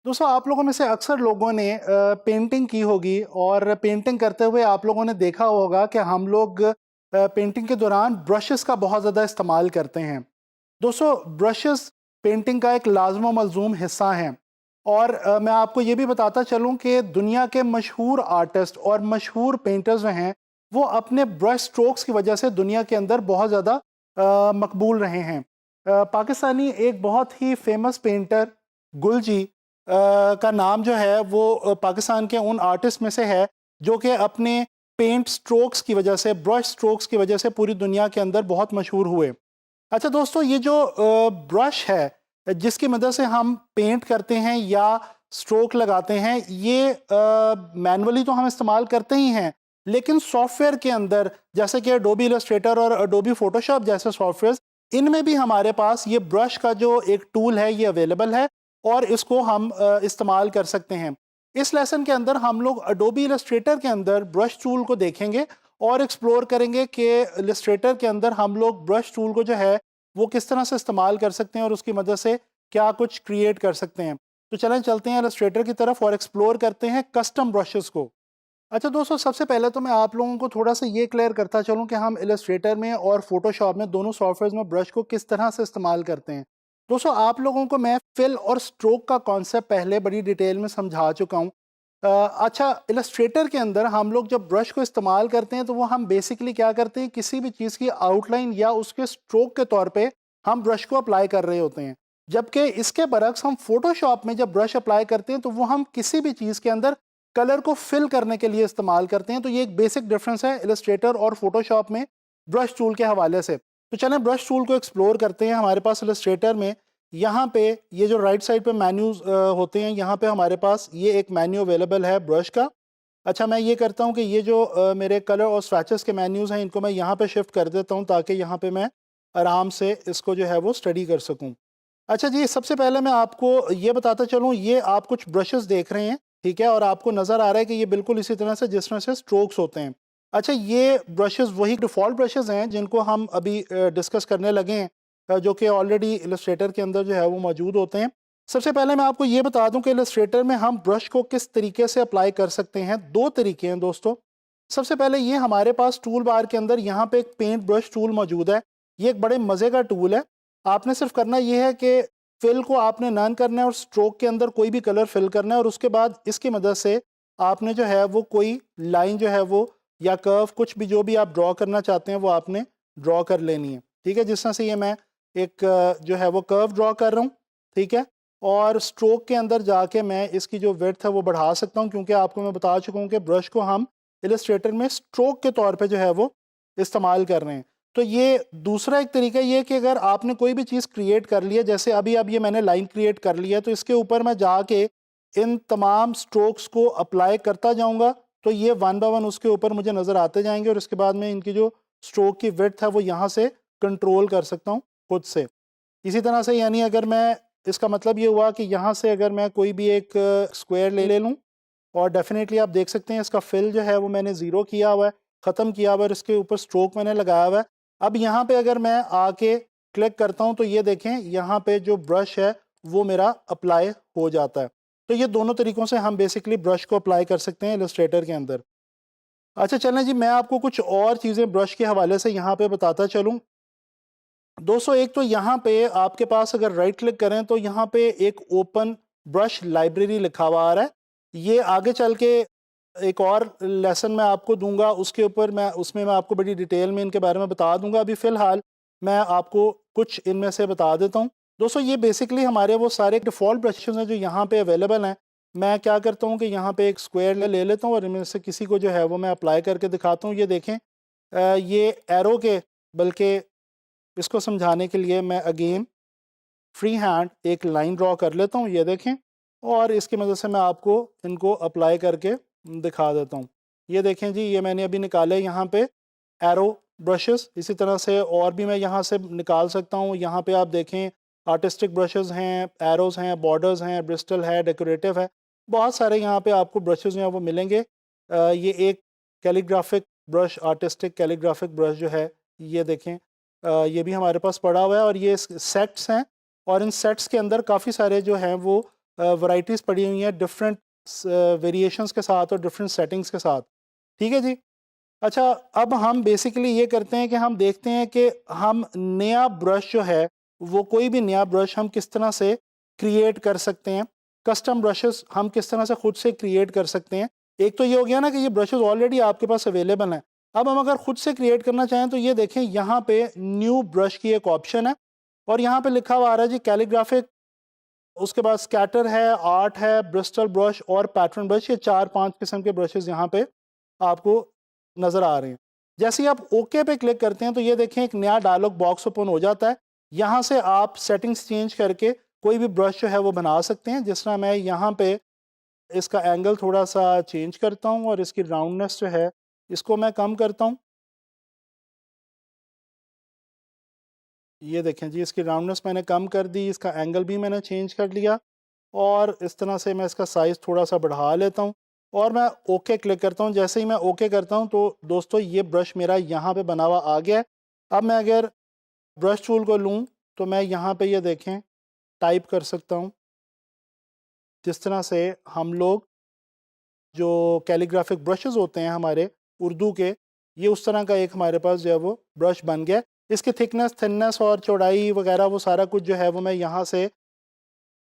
दोस्तों आप लोगों में से अक्सर लोगों ने पेंटिंग की होगी और पेंटिंग करते हुए आप लोगों ने देखा होगा कि हम लोग पेंटिंग के दौरान ब्रशेस का बहुत ज़्यादा इस्तेमाल करते हैं। दोस्तों ब्रशेस पेंटिंग का एक लाज़िम मलज़ूम हिस्सा हैं और मैं आपको ये भी बताता चलूँ कि दुनिया के मशहूर आर्टिस्ट और मशहूर पेंटर्स जो हैं वो अपने ब्रश स्ट्रोक्स की वजह से दुनिया के अंदर बहुत ज़्यादा मकबूल रहे हैं। पाकिस्तानी एक बहुत ही फेमस पेंटर गुल जी का नाम जो है वो पाकिस्तान के उन आर्टिस्ट में से है जो कि अपने पेंट स्ट्रोक्स की वजह से, ब्रश स्ट्रोक्स की वजह से पूरी दुनिया के अंदर बहुत मशहूर हुए। अच्छा दोस्तों, ये जो ब्रश है जिसकी मदद से हम पेंट करते हैं या स्ट्रोक लगाते हैं, ये मैनुअली तो हम इस्तेमाल करते ही हैं, लेकिन सॉफ्टवेयर के अंदर जैसे कि एडोबी इलस्ट्रेटर और एडोबी फोटोशॉप जैसे सॉफ्टवेयर, इनमें भी हमारे पास ये ब्रश का जो एक टूल है ये अवेलेबल है और इसको हम इस्तेमाल कर सकते हैं। इस लेसन के अंदर हम लोग एडोबी इलस्ट्रेटर के अंदर ब्रश टूल को देखेंगे और एक्सप्लोर करेंगे कि इलस्ट्रेटर के अंदर हम लोग ब्रश टूल को जो है वो किस तरह से इस्तेमाल कर सकते हैं और उसकी मदद से क्या कुछ क्रिएट कर सकते हैं। तो चलें चलते हैं इलस्ट्रेटर की तरफ और एक्सप्लोर करते हैं कस्टम ब्रशेस को। अच्छा दोस्तों, सबसे पहले तो मैं आप लोगों को थोड़ा सा ये क्लियर करता चलूँ कि हम इलस्ट्रेटर में और फोटोशॉप में दोनों सॉफ्टवेयर में ब्रश को किस तरह से इस्तेमाल करते हैं। दोस्तों आप लोगों को मैं फिल और स्ट्रोक का कॉन्सेप्ट पहले बड़ी डिटेल में समझा चुका हूँ। अच्छा, इलस्ट्रेटर के अंदर हम लोग जब ब्रश को इस्तेमाल करते हैं तो वो हम बेसिकली क्या करते हैं, किसी भी चीज़ की आउटलाइन या उसके स्ट्रोक के तौर पे हम ब्रश को अप्लाई कर रहे होते हैं। जबकि इसके बरक्स हम फोटोशॉप में जब ब्रश अप्लाई करते हैं तो वो हम किसी भी चीज़ के अंदर कलर को फिल करने के लिए इस्तेमाल करते हैं। तो ये एक बेसिक डिफरेंस है इलस्ट्रेटर और फोटोशॉप में ब्रश टूल के हवाले से। तो चलें ब्रश टूल को एक्सप्लोर करते हैं। हमारे पास इलस्ट्रेटर में यहाँ पे ये जो राइट साइड पे मेन्यूज होते हैं, यहाँ पे हमारे पास ये एक मेन्यू अवेलेबल है ब्रश का। अच्छा, मैं ये करता हूँ कि ये जो मेरे कलर और स्वैचेस के मेन्यूज़ हैं इनको मैं यहाँ पे शिफ्ट कर देता हूँ ताकि यहाँ पे मैं आराम से इसको जो है वो स्टडी कर सकूँ। अच्छा जी, सबसे पहले मैं आपको ये बताता चलूँ, ये आप कुछ ब्रशेस देख रहे हैं, ठीक है, और आपको नज़र आ रहा है कि ये बिल्कुल इसी तरह से जिस तरह से स्ट्रोक्स होते हैं। अच्छा, ये ब्रशेस वही डिफ़ॉल्ट ब्रशेस हैं जिनको हम अभी डिस्कस करने लगे हैं, जो कि ऑलरेडी इलस्ट्रेटर के अंदर जो है वो मौजूद होते हैं। सबसे पहले मैं आपको ये बता दूं कि इलस्ट्रेटर में हम ब्रश को किस तरीके से अप्लाई कर सकते हैं। दो तरीके हैं दोस्तों। सबसे पहले ये हमारे पास टूल बार के अंदर यहाँ पे एक पेंट ब्रश टूल मौजूद है। ये एक बड़े मज़े का टूल है। आपने सिर्फ करना ये है कि फिल को आपने नन करना है और स्ट्रोक के अंदर कोई भी कलर फिल करना है और उसके बाद इसकी मदद से आपने जो है वो कोई लाइन जो है वो या कर्व, कुछ भी जो भी आप ड्रॉ करना चाहते हैं वो आपने ड्रॉ कर लेनी है। ठीक है, जिस तरह से ये मैं एक जो है वो कर्व ड्रॉ कर रहा हूँ, ठीक है, और स्ट्रोक के अंदर जाके मैं इसकी जो विड्थ है वो बढ़ा सकता हूँ, क्योंकि आपको मैं बता चुका हूँ कि ब्रश को हम इलस्ट्रेटर में स्ट्रोक के तौर पे जो है वो इस्तेमाल कर रहे हैं। तो ये दूसरा एक तरीका ये है कि अगर आपने कोई भी चीज़ क्रिएट कर ली है, जैसे अभी अब ये मैंने लाइन क्रिएट कर ली है, तो इसके ऊपर मैं जाके इन तमाम स्ट्रोक्स को अप्लाई करता जाऊँगा, तो ये वन बाय वन उसके ऊपर मुझे नज़र आते जाएंगे और इसके बाद में इनकी जो स्ट्रोक की विड्थ है वो यहाँ से कंट्रोल कर सकता हूँ खुद से। इसी तरह से यानी अगर मैं, इसका मतलब ये हुआ कि यहाँ से अगर मैं कोई भी एक स्क्वायर ले ले लूँ और डेफिनेटली आप देख सकते हैं इसका फिल जो है वो मैंने ज़ीरो किया हुआ है, ख़त्म किया हुआ है और इसके ऊपर स्ट्रोक मैंने लगाया हुआ है। अब यहाँ पे अगर मैं आके क्लिक करता हूँ तो ये देखें यहाँ पे जो ब्रश है वो मेरा अप्लाई हो जाता है। तो ये दोनों तरीक़ों से हम बेसिकली ब्रश को अप्लाई कर सकते हैं इलस्ट्रेटर के अंदर। अच्छा चलें जी, मैं आपको कुछ और चीज़ें ब्रश के हवाले से यहाँ पे बताता चलूँ। दोस्तों एक तो यहाँ पे आपके पास अगर राइट क्लिक करें तो यहाँ पे एक ओपन ब्रश लाइब्रेरी लिखा हुआ आ रहा है। ये आगे चल के एक और लेसन मैं आपको दूंगा, उसके ऊपर उसमें मैं आपको बड़ी डिटेल में इनके बारे में बता दूंगा। अभी फ़िलहाल मैं आपको कुछ इनमें से बता देता हूँ। दोस्तों ये बेसिकली हमारे वो सारे डिफ़ॉल्ट ब्रशेज़ हैं जो यहाँ पे अवेलेबल हैं। मैं क्या करता हूँ कि यहाँ पे एक स्क्वायर ले लेता हूँ और इनमें से किसी को जो है वो मैं अप्लाई करके दिखाता हूँ। ये देखें, ये एरो के, बल्कि इसको समझाने के लिए मैं अगेन फ्री हैंड एक लाइन ड्रॉ कर लेता हूँ, ये देखें, और इसकी मदद से मैं आपको इनको अप्लाई करके दिखा देता हूँ। ये देखें जी, ये मैंने अभी निकाले यहाँ पे एरो ब्रशेस। इसी तरह से और भी मैं यहाँ से निकाल सकता हूँ। यहाँ पे आप देखें आर्टिस्टिक ब्रशेस हैं, एरोज़ हैं, बॉर्डर्स हैं, ब्रिस्टल है, डेकोरेटिव है, बहुत सारे यहाँ पे आपको ब्रशेस जो हैं वो मिलेंगे। ये एक calligraphic brush, artistic calligraphic brush जो है, ये देखें, ये भी हमारे पास पड़ा हुआ है और ये सेट्स हैं और इन सेट्स के अंदर काफ़ी सारे जो हैं वो वैरायटीज़ पड़ी हुई हैं डिफरेंट वेरिएशंस के साथ और डिफरेंट सेटिंग्स के साथ। ठीक है जी। अच्छा, अब हम बेसिकली ये करते हैं कि हम देखते हैं कि हम नया ब्रश जो है वो कोई भी नया ब्रश हम किस तरह से क्रिएट कर सकते हैं। कस्टम ब्रशेस हम किस तरह से खुद से क्रिएट कर सकते हैं। एक तो ये हो गया ना कि ये ब्रशेस ऑलरेडी आपके पास अवेलेबल हैं। अब हम अगर खुद से क्रिएट करना चाहें तो ये देखें, यहाँ पे न्यू ब्रश की एक ऑप्शन है और यहाँ पे लिखा हुआ आ रहा है जी कैलीग्राफिक, उसके बाद स्कैटर है, आर्ट है, ब्रिस्टल ब्रश और पैटर्न ब्रश। ये 4-5 किस्म के ब्रशेस यहाँ पे आपको नज़र आ रहे हैं। जैसे ही आप ओके पे क्लिक करते हैं तो ये देखें एक नया डायलॉग बॉक्स ओपन हो जाता है। यहाँ से आप सेटिंग्स चेंज करके कोई भी ब्रश जो है वो बना सकते हैं। जिस तरह मैं यहाँ पे इसका एंगल थोड़ा सा चेंज करता हूँ और इसकी राउंडनेस जो है इसको मैं कम करता हूँ। ये देखें जी, इसकी राउंडनेस मैंने कम कर दी, इसका एंगल भी मैंने चेंज कर लिया और इस तरह से मैं इसका साइज़ थोड़ा सा बढ़ा लेता हूँ और मैं ओके क्लिक करता हूँ। जैसे ही मैं ओके करता हूँ तो दोस्तों ये ब्रश मेरा यहाँ पे बना हुआ आ गया है। अब मैं अगर ब्रश टूल को लूँ तो मैं यहाँ पे ये देखें टाइप कर सकता हूँ। जिस तरह से हम लोग जो कैलीग्राफिक ब्रशेस होते हैं हमारे उर्दू के, ये उस तरह का एक हमारे पास जो है वो ब्रश बन गया। इसकी थिकनेस, थिननेस और चौड़ाई वगैरह वो सारा कुछ जो है वो मैं यहाँ से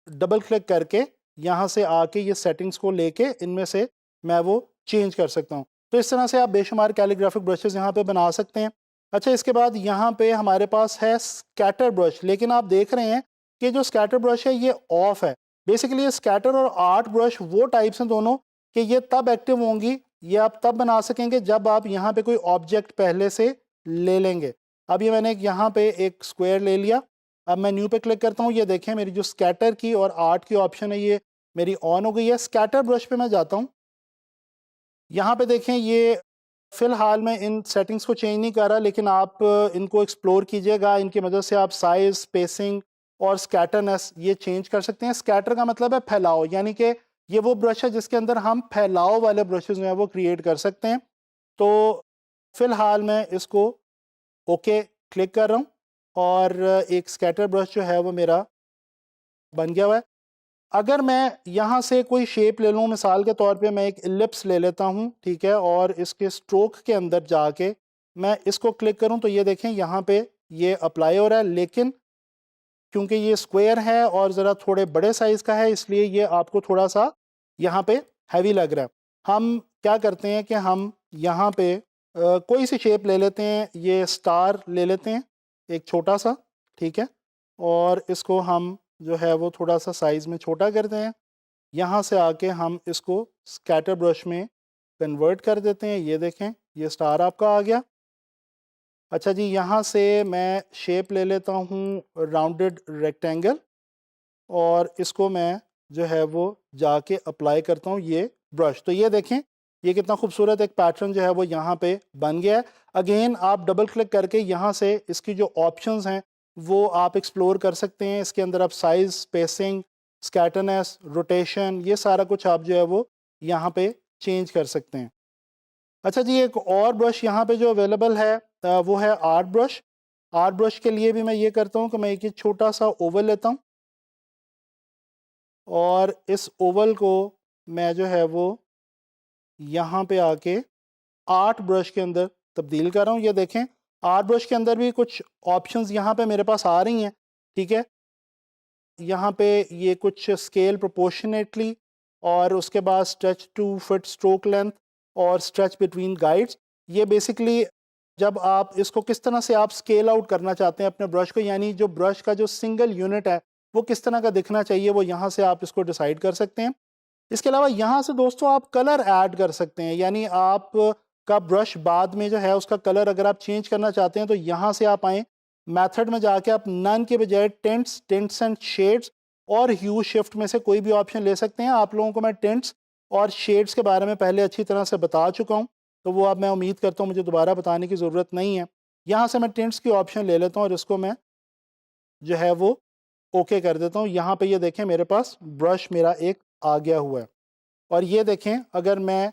डबल क्लिक करके यहाँ से आके ये सेटिंग्स को लेके इनमें से मैं वो चेंज कर सकता हूँ। तो इस तरह से आप बेशुमार कैलीग्राफिक ब्रशेस यहाँ पे बना सकते हैं। अच्छा, इसके बाद यहाँ पे हमारे पास है स्कैटर ब्रश, लेकिन आप देख रहे हैं कि जो स्कैटर ब्रश है ये ऑफ है। बेसिकली ये स्कैटर और आर्ट ब्रश वो टाइप्स हैं दोनों कि ये तब एक्टिव होंगी, ये आप तब बना सकेंगे जब आप यहाँ पे कोई ऑब्जेक्ट पहले से ले लेंगे। अब ये मैंने यहाँ पे एक स्क्वायर ले लिया। अब मैं न्यू पे क्लिक करता हूँ। ये देखें मेरी जो स्कैटर की और आर्ट की ऑप्शन है ये मेरी ऑन हो गई है। स्कैटर ब्रश पे मैं जाता हूँ। यहाँ पे देखें ये फ़िलहाल मैं इन सेटिंग्स को चेंज नहीं कर रहा, लेकिन आप इनको एक्सप्लोर कीजिएगा। इनकी मदद से आप साइज़, स्पेसिंग और स्कैटरनेस ये चेंज कर सकते हैं। स्कैटर का मतलब है फैलाव, यानी कि ये वो ब्रश है जिसके अंदर हम फैलाव वाले ब्रशेज़ जो हैं वो क्रिएट कर सकते हैं। तो फ़िलहाल मैं इसको ओके क्लिक कर रहा हूँ और एक स्कैटर ब्रश जो है वो मेरा बन गया हुआ है। अगर मैं यहाँ से कोई शेप ले लूँ, मिसाल के तौर पे मैं एक इलिप्स ले लेता हूँ, ठीक है, और इसके स्ट्रोक के अंदर जाके मैं इसको क्लिक करूँ तो ये देखें यहाँ पे ये अप्लाई हो रहा है। लेकिन क्योंकि ये स्क्वायर है और ज़रा थोड़े बड़े साइज़ का है, इसलिए ये आपको थोड़ा सा यहाँ पे हैवी लग रहा है। हम क्या करते हैं कि हम यहाँ पे कोई सी शेप ले लेते हैं, ये स्टार ले लेते हैं एक छोटा सा, ठीक है, और इसको हम जो है वो थोड़ा सा साइज़ में छोटा करते हैं। यहाँ से आके हम इसको स्कैटर ब्रश में कन्वर्ट कर देते हैं। ये देखें ये स्टार आपका आ गया। अच्छा जी, यहाँ से मैं शेप ले लेता हूँ राउंडेड रेक्टेंगल और इसको मैं जो है वो जाके अप्लाई करता हूँ ये ब्रश। तो ये देखें ये कितना खूबसूरत एक पैटर्न जो है वो यहाँ पे बन गया है। अगेन आप डबल क्लिक करके यहाँ से इसकी जो ऑप्शंस हैं वो आप एक्सप्लोर कर सकते हैं। इसके अंदर आप साइज़, स्पेसिंग, स्कैटरनेस, रोटेशन, ये सारा कुछ आप जो है वो यहाँ पे चेंज कर सकते हैं। अच्छा जी, एक और ब्रश यहाँ पे जो अवेलेबल है वो है आर्ट ब्रश। आर्ट ब्रश के लिए भी मैं ये करता हूँ कि मैं एक ये छोटा सा ओवल लेता हूँ और इस ओवल को मैं जो है वो यहाँ पे आके आर्ट ब्रश के अंदर तब्दील कर रहा हूँ। ये देखें आर्ट ब्रश के अंदर भी कुछ ऑप्शंस यहाँ पे मेरे पास आ रही हैं, ठीक है। यहाँ पे ये कुछ स्केल प्रोपोर्शनेटली और उसके बाद stretch to fit stroke length और स्ट्रेच बिटवीन गाइड्स। ये बेसिकली जब आप इसको किस तरह से आप स्केल आउट करना चाहते हैं अपने ब्रश को, यानी जो ब्रश का जो सिंगल यूनिट है वो किस तरह का दिखना चाहिए, वो यहाँ से आप इसको डिसाइड कर सकते हैं। इसके अलावा यहाँ से दोस्तों आप कलर ऐड कर सकते हैं, यानी आप का ब्रश बाद में जो है उसका कलर अगर आप चेंज करना चाहते हैं तो यहाँ से आप आएँ, मेथड में जाके आप नन के बजाय टिंट्स एंड शेड्स और ह्यू शिफ्ट में से कोई भी ऑप्शन ले सकते हैं। आप लोगों को मैं टिंट्स और शेड्स के बारे में पहले अच्छी तरह से बता चुका हूँ, तो वो अब मैं उम्मीद करता हूँ मुझे दोबारा बताने की ज़रूरत नहीं है। यहाँ से मैं टिंट्स की ऑप्शन ले लेता हूँ और इसको मैं जो है वो ओके कर देता हूँ। यहाँ पे ये देखें मेरे पास ब्रश मेरा एक आ गया हुआ है और ये देखें अगर मैं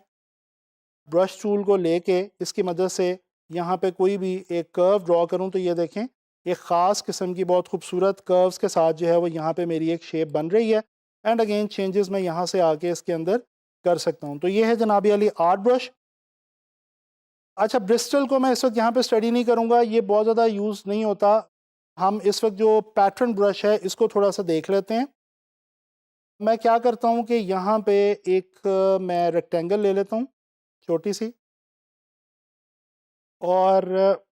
ब्रश टूल को लेके इसकी मदद से यहाँ पे कोई भी एक कर्व ड्रॉ करूँ तो ये देखें एक ख़ास किस्म की बहुत खूबसूरत कर्व्स के साथ जो है वो यहाँ पे मेरी एक शेप बन रही है। एंड अगेन चेंजेस मैं यहाँ से आके इसके अंदर कर सकता हूँ। तो ये है जनाबी अली आर्ट ब्रश। अच्छा, ब्रिस्टल को मैं इस वक्त यहाँ पे स्टडी नहीं करूँगा, ये बहुत ज़्यादा यूज़ नहीं होता। हम इस वक्त जो पैटर्न ब्रश है इसको थोड़ा सा देख लेते हैं। मैं क्या करता हूँ कि यहाँ पे एक मैं रेक्टेंगल ले लेता हूँ छोटी सी, और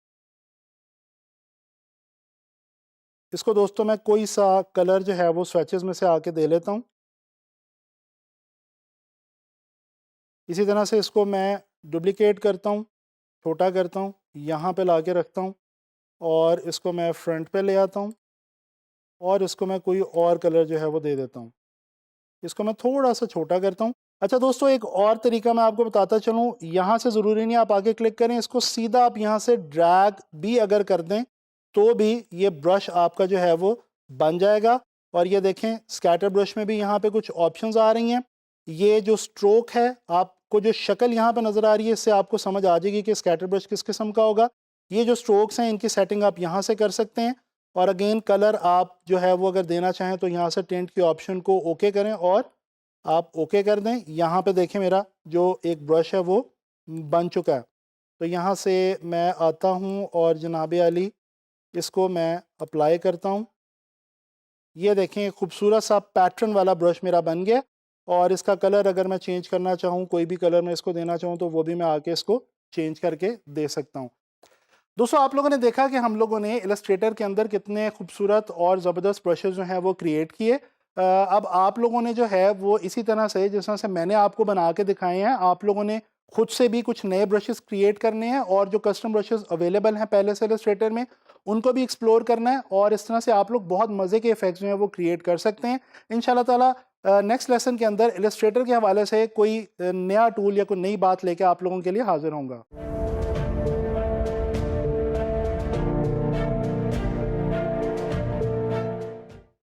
इसको दोस्तों मैं कोई सा कलर जो है वो स्वेचेस में से आके दे लेता हूँ। इसी तरह से इसको मैं डुप्लिकेट करता हूँ, छोटा करता हूँ, यहाँ पे ला के रखता हूँ, और इसको मैं फ्रंट पे ले आता हूँ, और इसको मैं कोई और कलर जो है वो दे देता हूँ। इसको मैं थोड़ा सा छोटा करता हूँ। अच्छा दोस्तों, एक और तरीका मैं आपको बताता चलूँ, यहाँ से ज़रूरी नहीं आप आगे क्लिक करें, इसको सीधा आप यहाँ से ड्रैग भी अगर कर दें तो भी ये ब्रश आपका जो है वो बन जाएगा। और ये देखें, स्कैटर ब्रश में भी यहाँ पे कुछ ऑप्शंस आ रही हैं। ये जो स्ट्रोक है, आपको जो शक्ल यहाँ पे नज़र आ रही है, इससे आपको समझ आ जाएगी कि स्कैटर ब्रश किस किस्म का होगा। ये जो स्ट्रोक्स हैं इनकी सेटिंग आप यहाँ से कर सकते हैं। और अगेन कलर आप जो है वो अगर देना चाहें तो यहाँ से टिंट के ऑप्शन को ओके करें और आप ओके कर दें। यहाँ पे देखें मेरा जो एक ब्रश है वो बन चुका है। तो यहाँ से मैं आता हूँ और जनाबे अली इसको मैं अप्लाई करता हूँ। ये देखें, खूबसूरत सा पैटर्न वाला ब्रश मेरा बन गया। और इसका कलर अगर मैं चेंज करना चाहूँ, कोई भी कलर मैं इसको देना चाहूँ, तो वो भी मैं आके इसको चेंज करके दे सकता हूँ। दोस्तों, आप लोगों ने देखा कि हम लोगों ने इलस्ट्रेटर के अंदर कितने खूबसूरत और ज़बरदस्त ब्रशेस जो हैं वो क्रिएट किए। अब आप लोगों ने जो है वो इसी तरह से, जिस तरह से मैंने आपको बना के दिखाए हैं, आप लोगों ने खुद से भी कुछ नए ब्रशेस क्रिएट करने हैं, और जो कस्टम ब्रशेस अवेलेबल हैं पहले से इलस्ट्रेटर में, उनको भी एक्सप्लोर करना है। और इस तरह से आप लोग बहुत मज़े के इफेक्ट्स जो हैं वो क्रिएट कर सकते हैं इंशाल्लाह ताला। नेक्स्ट लेसन के अंदर इलस्ट्रेटर के हवाले से कोई नया टूल या कोई नई बात लेके आप लोगों के लिए हाजिर होऊंगा।